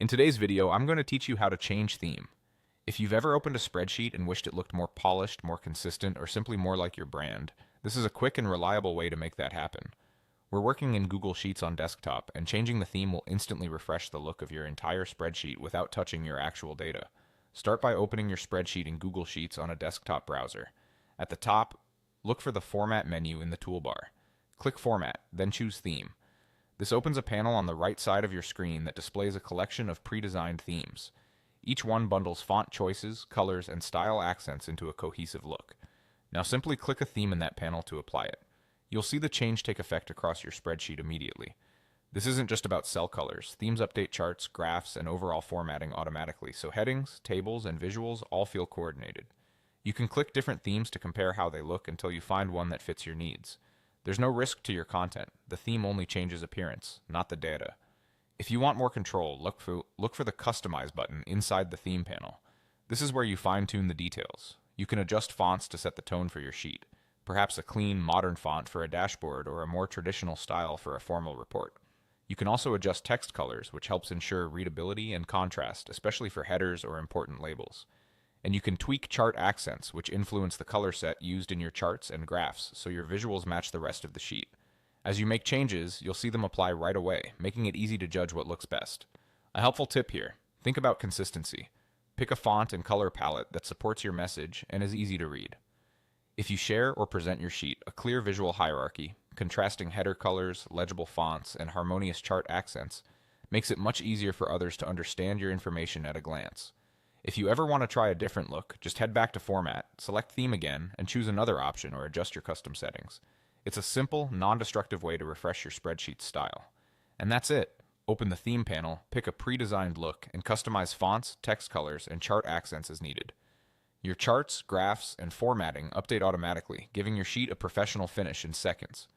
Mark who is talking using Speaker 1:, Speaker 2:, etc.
Speaker 1: In today's video, I'm going to teach you how to change theme. If you've ever opened a spreadsheet and wished it looked more polished, more consistent, or simply more like your brand, this is a quick and reliable way to make that happen. We're working in Google Sheets on desktop, and changing the theme will instantly refresh the look of your entire spreadsheet without touching your actual data. Start by opening your spreadsheet in Google Sheets on a desktop browser. At the top, look for the Format menu in the toolbar. Click Format, then choose Theme. This opens a panel on the right side of your screen that displays a collection of pre-designed themes. Each one bundles font choices, colors, and style accents into a cohesive look. Now simply click a theme in that panel to apply it. You'll see the change take effect across your spreadsheet immediately. This isn't just about cell colors. Themes update charts, graphs, and overall formatting automatically, so headings, tables, and visuals all feel coordinated. You can click different themes to compare how they look until you find one that fits your needs. There's no risk to your content. The theme only changes appearance, not the data. If you want more control, look for the Customize button inside the theme panel. This is where you fine-tune the details. You can adjust fonts to set the tone for your sheet, perhaps a clean, modern font for a dashboard or a more traditional style for a formal report. You can also adjust text colors, which helps ensure readability and contrast, especially for headers or important labels. And you can tweak chart accents, which influence the color set used in your charts and graphs, so your visuals match the rest of the sheet. As you make changes, you'll see them apply right away, making it easy to judge what looks best. A helpful tip here: think about consistency. Pick a font and color palette that supports your message and is easy to read. If you share or present your sheet, a clear visual hierarchy, contrasting header colors, legible fonts, and harmonious chart accents makes it much easier for others to understand your information at a glance. If you ever want to try a different look, just head back to Format, select Theme again, and choose another option or adjust your custom settings. It's a simple, non-destructive way to refresh your spreadsheet style. And that's it. Open the Theme panel, pick a pre-designed look, and customize fonts, text colors, and chart accents as needed. Your charts, graphs, and formatting update automatically, giving your sheet a professional finish in seconds.